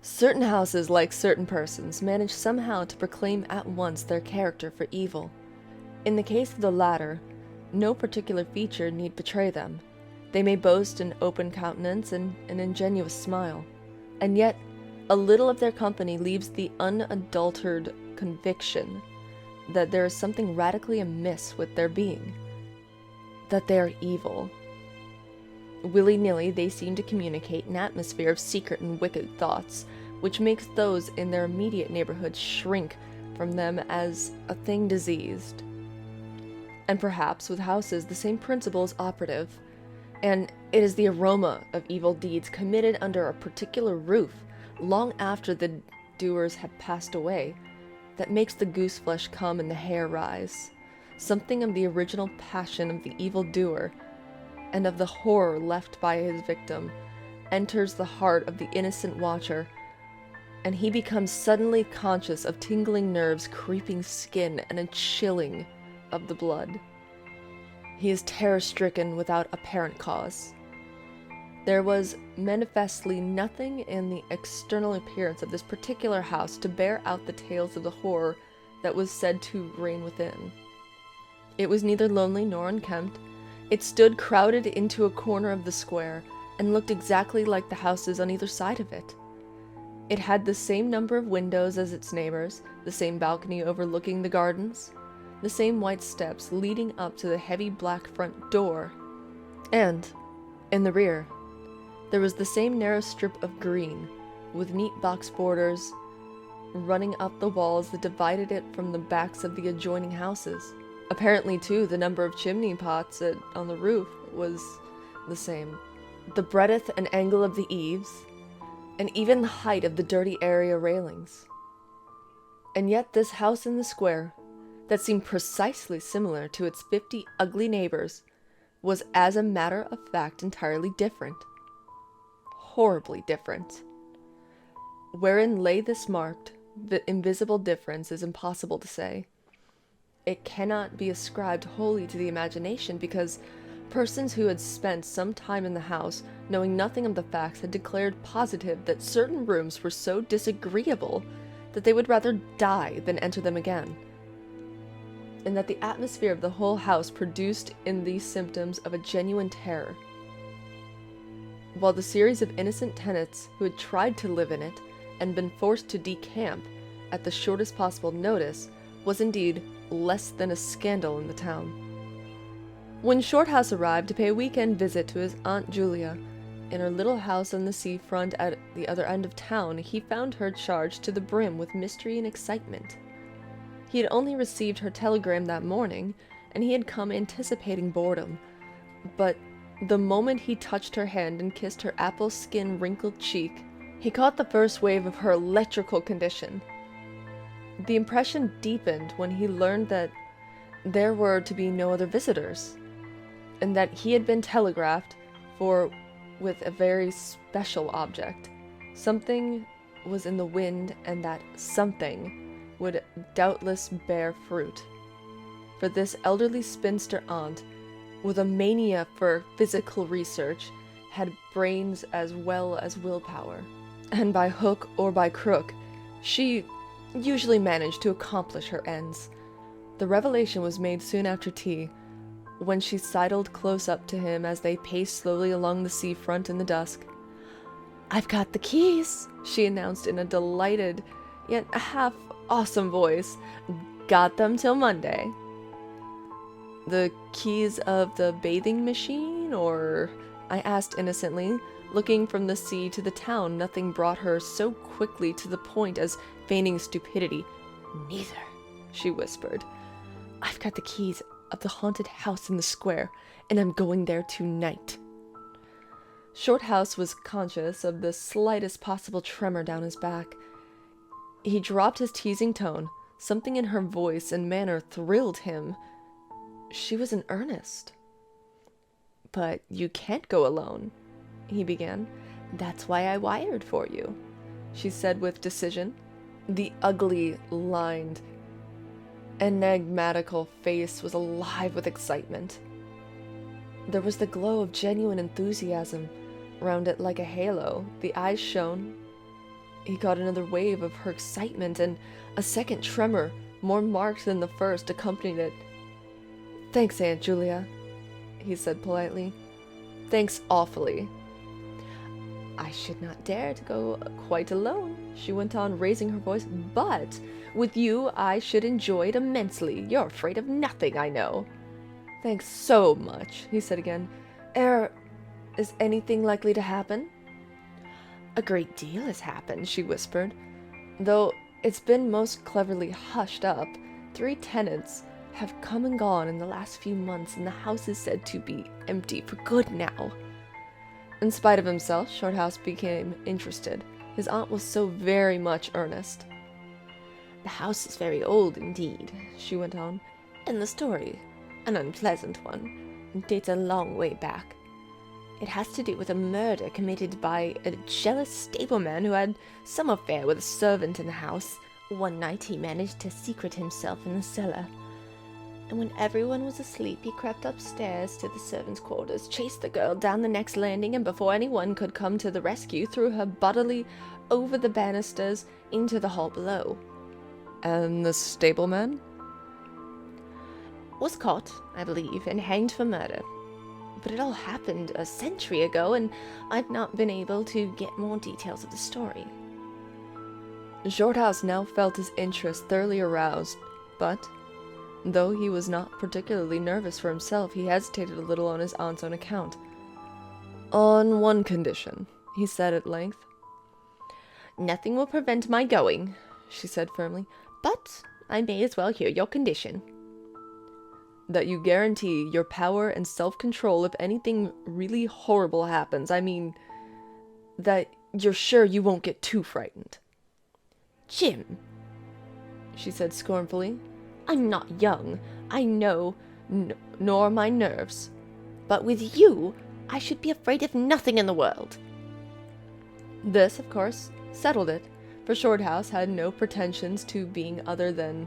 Certain houses, like certain persons, manage somehow to proclaim at once their character for evil. In the case of the latter, no particular feature need betray them. They may boast an open countenance and an ingenuous smile, and yet a little of their company leaves the unadulterated conviction that there is something radically amiss with their being, that they are evil. Willy-nilly, they seem to communicate an atmosphere of secret and wicked thoughts, which makes those in their immediate neighborhood shrink from them as a thing diseased. And perhaps with houses the same principle is operative, and it is the aroma of evil deeds committed under a particular roof, long after the doers have passed away, that makes the goose flesh come and the hair rise. Something of the original passion of the evil doer, and of the horror left by his victim, enters the heart of the innocent watcher, and he becomes suddenly conscious of tingling nerves, creeping skin, and a chilling of the blood. He is terror-stricken without apparent cause. There was manifestly nothing in the external appearance of this particular house to bear out the tales of the horror that was said to reign within. It was neither lonely nor unkempt. It stood crowded into a corner of the square, and looked exactly like the houses on either side of it. It had the same number of windows as its neighbors, the same balcony overlooking the gardens, the same white steps leading up to the heavy black front door, and, in the rear, there was the same narrow strip of green, with neat box borders running up the walls that divided it from the backs of the adjoining houses. Apparently, too, the number of chimney pots on the roof was the same. The breadth and angle of the eaves, and even the height of the dirty area railings. And yet this house in the square, that seemed precisely similar to its 50 ugly neighbors, was as a matter of fact entirely different. Horribly different. Wherein lay this marked, invisible difference is impossible to say. It cannot be ascribed wholly to the imagination, because persons who had spent some time in the house, knowing nothing of the facts, had declared positive that certain rooms were so disagreeable that they would rather die than enter them again, and that the atmosphere of the whole house produced in these symptoms of a genuine terror, while the series of innocent tenants who had tried to live in it and been forced to decamp at the shortest possible notice was indeed less than a scandal in the town. When Shorthouse arrived to pay a weekend visit to his Aunt Julia in her little house on the seafront at the other end of town, he found her charged to the brim with mystery and excitement. He had only received her telegram that morning, and he had come anticipating boredom, but the moment he touched her hand and kissed her apple skin wrinkled cheek, he caught the first wave of her electrical condition. The impression deepened when he learned that there were to be no other visitors, and that he had been telegraphed for with a very special object. Something was in the wind, and that something would doubtless bear fruit. For this elderly spinster aunt, with a mania for physical research, had brains as well as willpower, and by hook or by crook, she usually managed to accomplish her ends. The revelation was made soon after tea, when she sidled close up to him as they paced slowly along the seafront in the dusk. "I've got the keys," she announced in a delighted, yet half-awesome voice. "Got them till Monday." "The keys of the bathing machine, or?" I asked innocently. Looking from the sea to the town, nothing brought her so quickly to the point as feigning stupidity. "Neither," she whispered. "I've got the keys of the haunted house in the square, and I'm going there tonight." Shorthouse was conscious of the slightest possible tremor down his back. He dropped his teasing tone. Something in her voice and manner thrilled him. She was in earnest. "But you can't go alone," he began. "That's why I wired for you," she said with decision. The ugly, lined, enigmatical face was alive with excitement. There was the glow of genuine enthusiasm round it like a halo. The eyes shone, He caught another wave of her excitement, and a second tremor, more marked than the first, accompanied it. "Thanks, Aunt Julia," he said politely. "Thanks awfully." "I should not dare to go quite alone," she went on, raising her voice, "but with you I should enjoy it immensely. You're afraid of nothing, I know." "Thanks so much," he said again. Is anything likely to happen?" "A great deal has happened," she whispered, "though it's been most cleverly hushed up. 3 tenants have come and gone in the last few months, and the house is said to be empty for good now." In spite of himself, Shorthouse became interested. His aunt was so very much earnest. "The house is very old indeed," she went on, "and the story, an unpleasant one, dates a long way back. It has to do with a murder committed by a jealous stableman who had some affair with a servant in the house. One night he managed to secret himself in the cellar, and when everyone was asleep he crept upstairs to the servants' quarters, chased the girl down the next landing, and before anyone could come to the rescue, threw her bodily over the banisters into the hall below." "And the stableman?" "Was caught, I believe, and hanged for murder. But it all happened a century ago, and I've not been able to get more details of the story." Shorthouse now felt his interest thoroughly aroused, but, though he was not particularly nervous for himself, he hesitated a little on his aunt's own account. "On one condition," he said at length. "Nothing will prevent my going," she said firmly, "but I may as well hear your condition." "That you guarantee your power and self-control if anything really horrible happens. I mean, that you're sure you won't get too frightened." "Jim," she said scornfully, "I'm not young, I know, nor my nerves. But with you, I should be afraid of nothing in the world." This, of course, settled it, for Shorthouse had no pretensions to being other than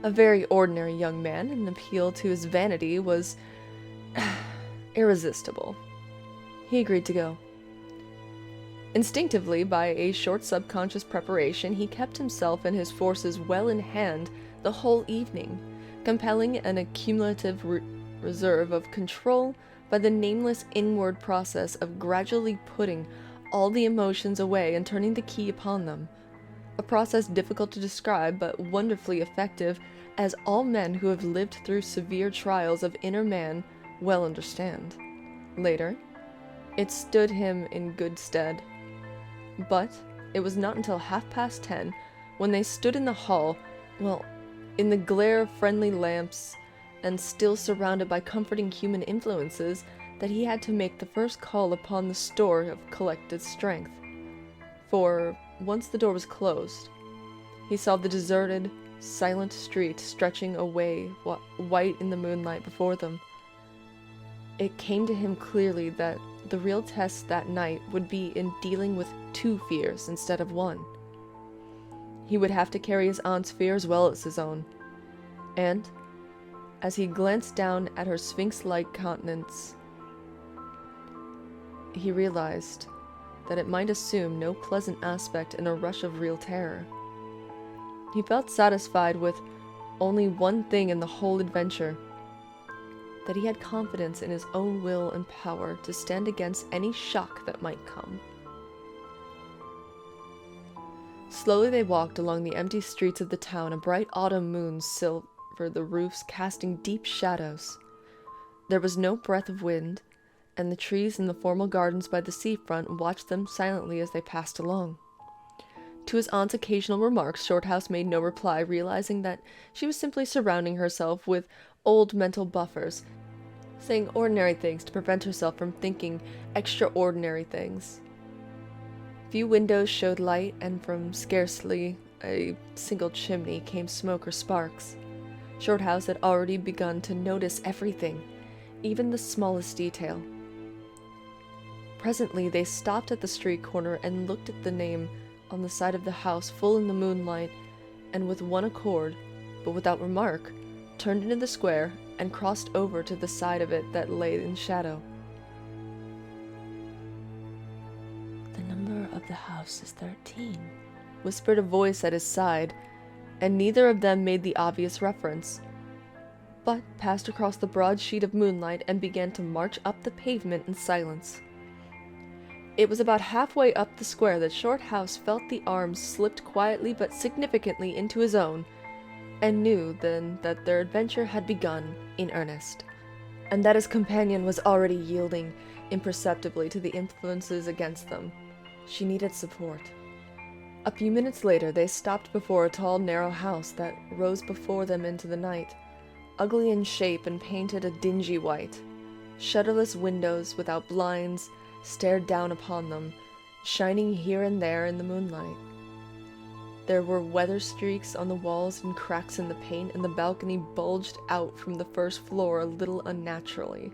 a very ordinary young man, and the appeal to his vanity was irresistible. He agreed to go. Instinctively, by a short subconscious preparation, he kept himself and his forces well in hand the whole evening, compelling an accumulative reserve of control by the nameless inward process of gradually putting all the emotions away and turning the key upon them. A process difficult to describe, but wonderfully effective, as all men who have lived through severe trials of inner man well understand. Later, it stood him in good stead. But it was not until 10:30, when they stood in the hall, in the glare of friendly lamps, and still surrounded by comforting human influences, that he had to make the first call upon the store of collected strength. For, once the door was closed, he saw the deserted, silent street stretching away white in the moonlight before them. It came to him clearly that the real test that night would be in dealing with 2 fears instead of 1. He would have to carry his aunt's fear as well as his own. And, as he glanced down at her sphinx-like countenance, he realized that it might assume no pleasant aspect in a rush of real terror. He felt satisfied with only one thing in the whole adventure: that he had confidence in his own will and power to stand against any shock that might come. Slowly they walked along the empty streets of the town. A bright autumn moon silvered the roofs, casting deep shadows. There was no breath of wind, and the trees in the formal gardens by the seafront watched them silently as they passed along. To his aunt's occasional remarks, Shorthouse made no reply, realizing that she was simply surrounding herself with old mental buffers, saying ordinary things to prevent herself from thinking extraordinary things. Few windows showed light, and from scarcely a single chimney came smoke or sparks. Shorthouse had already begun to notice everything, even the smallest detail. Presently they stopped at the street corner and looked at the name on the side of the house full in the moonlight, and with one accord, but without remark, turned into the square and crossed over to the side of it that lay in shadow. "The number of the the house is 13, whispered a voice at his side, and neither of them made the obvious reference, but passed across the broad sheet of moonlight and began to march up the pavement in silence. It was about halfway up the square that Shorthouse felt the arms slipped quietly but significantly into his own, and knew then that their adventure had begun in earnest, and that his companion was already yielding imperceptibly to the influences against them. She needed support. A few minutes later, they stopped before a tall, narrow house that rose before them into the night, ugly in shape and painted a dingy white. Shutterless windows without blinds stared down upon them, shining here and there in the moonlight. There were weather streaks on the walls and cracks in the paint, and the balcony bulged out from the first floor a little unnaturally.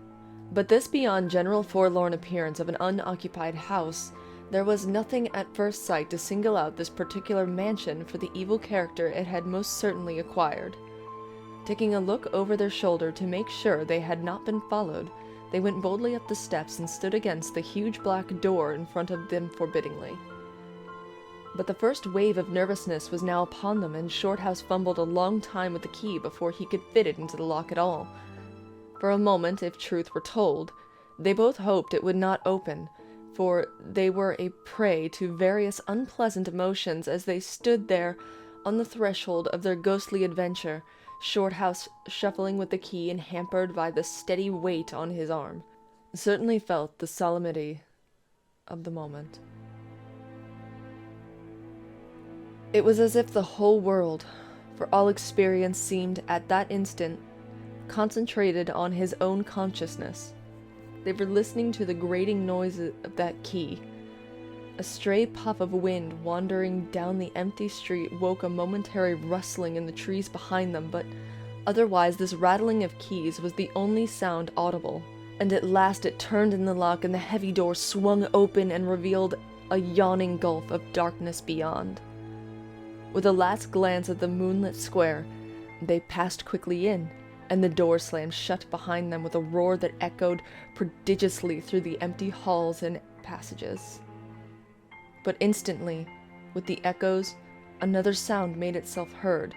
But this beyond general forlorn appearance of an unoccupied house, there was nothing at first sight to single out this particular mansion for the evil character it had most certainly acquired. Taking a look over their shoulder to make sure they had not been followed, they went boldly up the steps and stood against the huge black door in front of them forbiddingly. But the first wave of nervousness was now upon them, and Shorthouse fumbled a long time with the key before he could fit it into the lock at all. For a moment, if truth were told, they both hoped it would not open, for they were a prey to various unpleasant emotions as they stood there on the threshold of their ghostly adventure, Shorthouse shuffling with the key and hampered by the steady weight on his arm. Certainly felt the solemnity of the moment. It was as if the whole world, for all experience, seemed at that instant concentrated on his own consciousness. They were listening to the grating noise of that key. A stray puff of wind wandering down the empty street woke a momentary rustling in the trees behind them, but otherwise this rattling of keys was the only sound audible. And at last it turned in the lock, and the heavy door swung open and revealed a yawning gulf of darkness beyond. With a last glance at the moonlit square, they passed quickly in, and the door slammed shut behind them with a roar that echoed prodigiously through the empty halls and passages. But instantly, with the echoes, another sound made itself heard,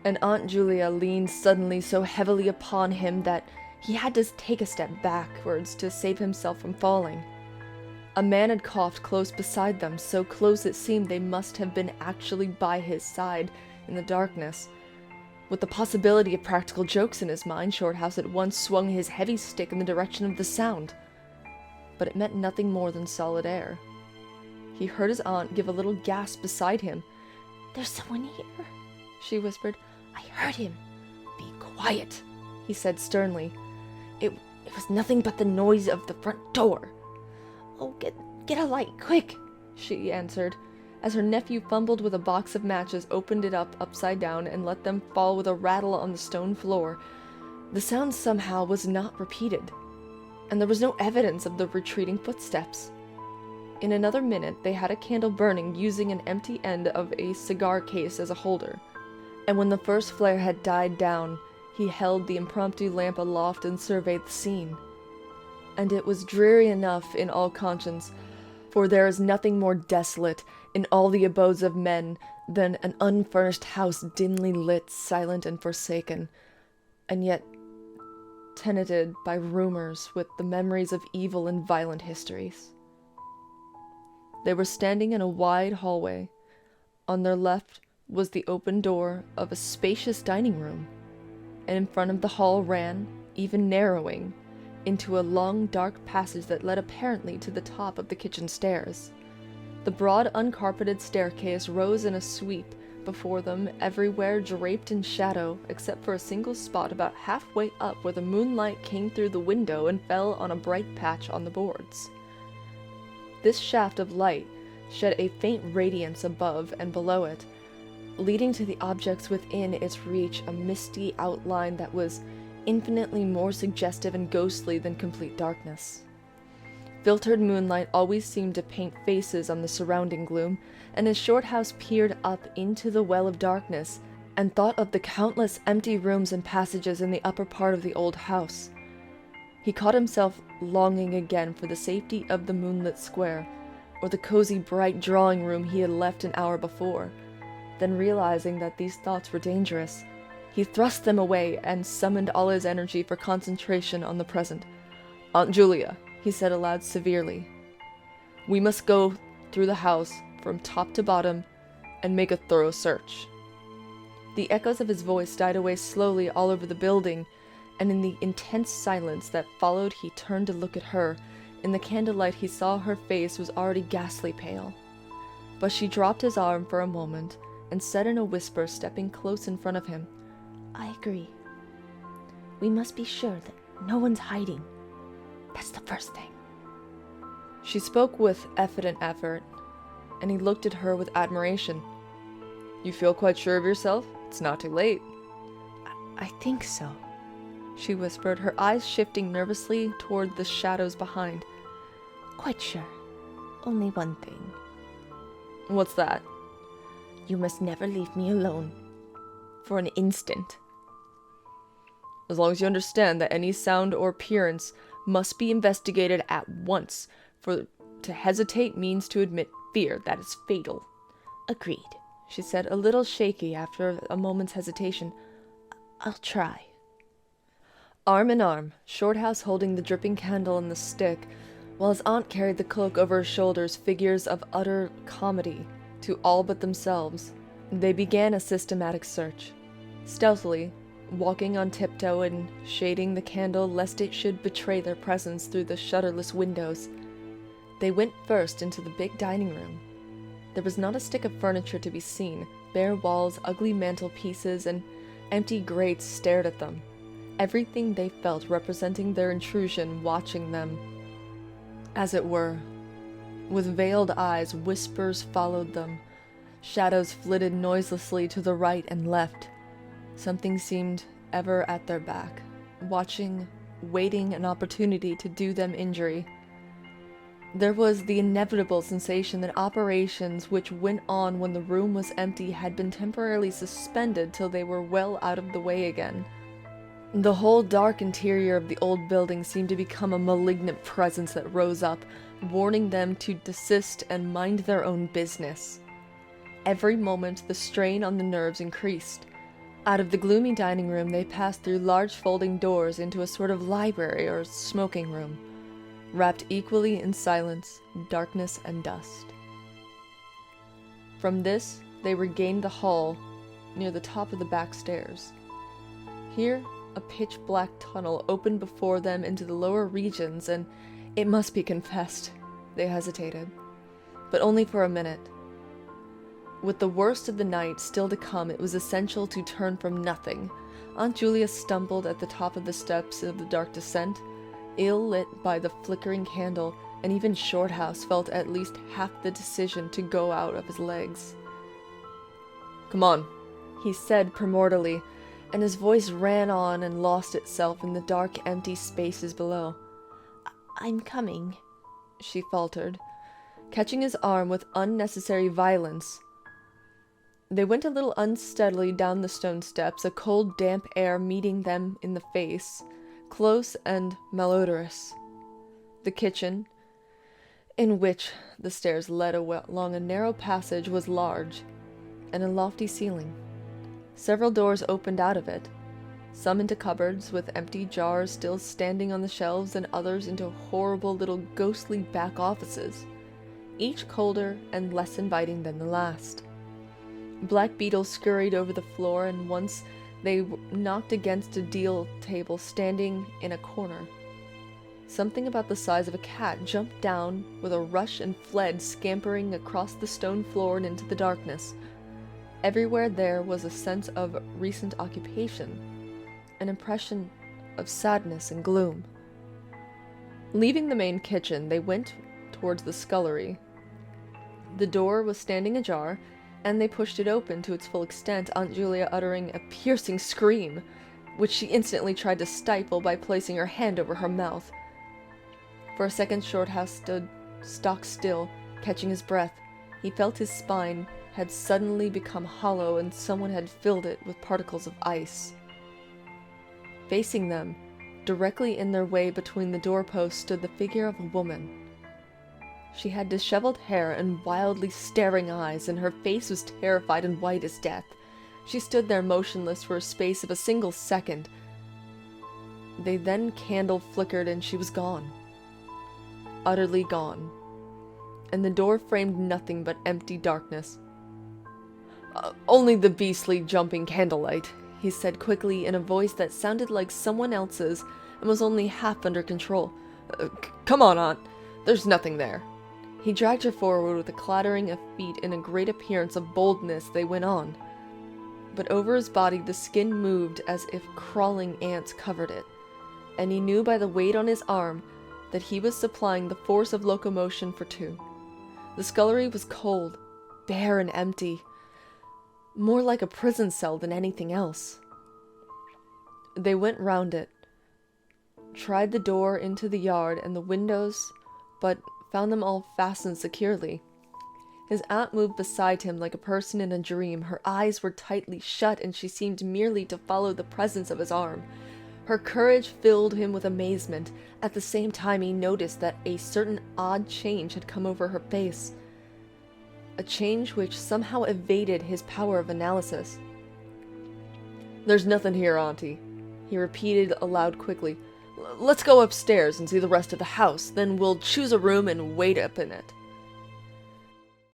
and Aunt Julia leaned suddenly so heavily upon him that he had to take a step backwards to save himself from falling. A man had coughed close beside them, so close it seemed they must have been actually by his side in the darkness. With the possibility of practical jokes in his mind, Shorthouse at once swung his heavy stick in the direction of the sound. But it meant nothing more than solid air. He heard his aunt give a little gasp beside him. "There's someone here," she whispered. "I heard him." "Be quiet," he said sternly. It was nothing but the noise of the front door." "Oh, get a light, quick," she answered, as her nephew fumbled with a box of matches, opened it up upside down, and let them fall with a rattle on the stone floor. The sound somehow was not repeated, and there was no evidence of the retreating footsteps. In another minute they had a candle burning, using an empty end of a cigar case as a holder, and when the first flare had died down, he held the impromptu lamp aloft and surveyed the scene. And it was dreary enough in all conscience, for there is nothing more desolate in all the abodes of men than an unfurnished house dimly lit, silent and forsaken, and yet tenanted by rumors with the memories of evil and violent histories. They were standing in a wide hallway. On their left was the open door of a spacious dining room, and in front of the hall ran, even narrowing, into a long dark passage that led apparently to the top of the kitchen stairs. The broad uncarpeted staircase rose in a sweep before them, everywhere draped in shadow, except for a single spot about halfway up where the moonlight came through the window and fell on a bright patch on the boards. This shaft of light shed a faint radiance above and below it, leading to the objects within its reach a misty outline that was infinitely more suggestive and ghostly than complete darkness. Filtered moonlight always seemed to paint faces on the surrounding gloom, and as Shorthouse peered up into the well of darkness and thought of the countless empty rooms and passages in the upper part of the old house, he caught himself longing again for the safety of the moonlit square, or the cozy, bright drawing room he had left an hour before. Then realizing that these thoughts were dangerous, he thrust them away and summoned all his energy for concentration on the present. "Aunt Julia," he said aloud severely, "we must go through the house from top to bottom and make a thorough search." The echoes of his voice died away slowly all over the building, and in the intense silence that followed he turned to look at her. In the candlelight he saw her face was already ghastly pale. But she dropped his arm for a moment and said in a whisper, stepping close in front of him, I agree. We must be sure that no one's hiding. That's the first thing. She spoke with evident effort, and he looked at her with admiration. "You feel quite sure of yourself? It's not too late." I think so, she whispered, her eyes shifting nervously toward the shadows behind. Quite sure. Only one thing. "What's that?" You must never leave me alone. For an instant. "As long as you understand that any sound or appearance must be investigated at once, for to hesitate means to admit fear that is fatal." Agreed, she said, a little shaky after a moment's hesitation. I'll try. Arm in arm, Shorthouse holding the dripping candle and the stick, while his aunt carried the cloak over her shoulders, figures of utter comedy to all but themselves, they began a systematic search. Stealthily, walking on tiptoe and shading the candle lest it should betray their presence through the shutterless windows, they went first into the big dining room. There was not a stick of furniture to be seen. Bare walls, ugly mantelpieces, and empty grates stared at them. Everything they felt representing their intrusion, watching them, as it were. With veiled eyes, whispers followed them. Shadows flitted noiselessly to the right and left. Something seemed ever at their back, watching, waiting an opportunity to do them injury. There was the inevitable sensation that operations which went on when the room was empty had been temporarily suspended till they were well out of the way again. The whole dark interior of the old building seemed to become a malignant presence that rose up, warning them to desist and mind their own business. Every moment the strain on the nerves increased. Out of the gloomy dining room they passed through large folding doors into a sort of library or smoking room, wrapped equally in silence, darkness, and dust. From this they regained the hall near the top of the back stairs. Here a pitch-black tunnel opened before them into the lower regions, and, it must be confessed, they hesitated. But only for a minute. With the worst of the night still to come, it was essential to turn from nothing. Aunt Julia stumbled at the top of the steps of the dark descent, ill-lit by the flickering candle, and even Shorthouse felt at least half the decision to go out of his legs. "Come on," he said primordially, and his voice ran on and lost itself in the dark, empty spaces below. I'm coming, she faltered, catching his arm with unnecessary violence. They went a little unsteadily down the stone steps, a cold, damp air meeting them in the face, close and malodorous. The kitchen, in which the stairs led along a narrow passage, was large, and a lofty ceiling. Several doors opened out of it, some into cupboards with empty jars still standing on the shelves, and others into horrible little ghostly back offices, each colder and less inviting than the last. Black beetles scurried over the floor, and once they knocked against a deal table standing in a corner. Something about the size of a cat jumped down with a rush and fled, scampering across the stone floor and into the darkness. Everywhere there was a sense of recent occupation, an impression of sadness and gloom. Leaving the main kitchen, they went towards the scullery. The door was standing ajar, and they pushed it open to its full extent, Aunt Julia uttering a piercing scream, which she instantly tried to stifle by placing her hand over her mouth. For a second Shorthouse stood stock still, catching his breath. He felt his spine had suddenly become hollow, and someone had filled it with particles of ice. Facing them, directly in their way between the doorposts, stood the figure of a woman. She had disheveled hair and wildly staring eyes, and her face was terrified and white as death. She stood there motionless for a space of a single second. The then candle flickered and she was gone. Utterly gone. And the door framed nothing but empty darkness. Only the beastly jumping candlelight," he said quickly in a voice that sounded like someone else's and was only half under control. Come on, Aunt. There's nothing there." He dragged her forward with a clattering of feet and a great appearance of boldness. They went on. But over his body the skin moved as if crawling ants covered it, and he knew by the weight on his arm that he was supplying the force of locomotion for two. The scullery was cold, bare and empty, more like a prison cell than anything else. They went round it, tried the door into the yard and the windows, but found them all fastened securely. His aunt moved beside him like a person in a dream. Her eyes were tightly shut, and she seemed merely to follow the presence of his arm. Her courage filled him with amazement. At the same time, he noticed that a certain odd change had come over her face. A change which somehow evaded his power of analysis. "There's nothing here, Auntie," he repeated aloud quickly. "Let's go upstairs and see the rest of the house. Then we'll choose a room and wait up in it."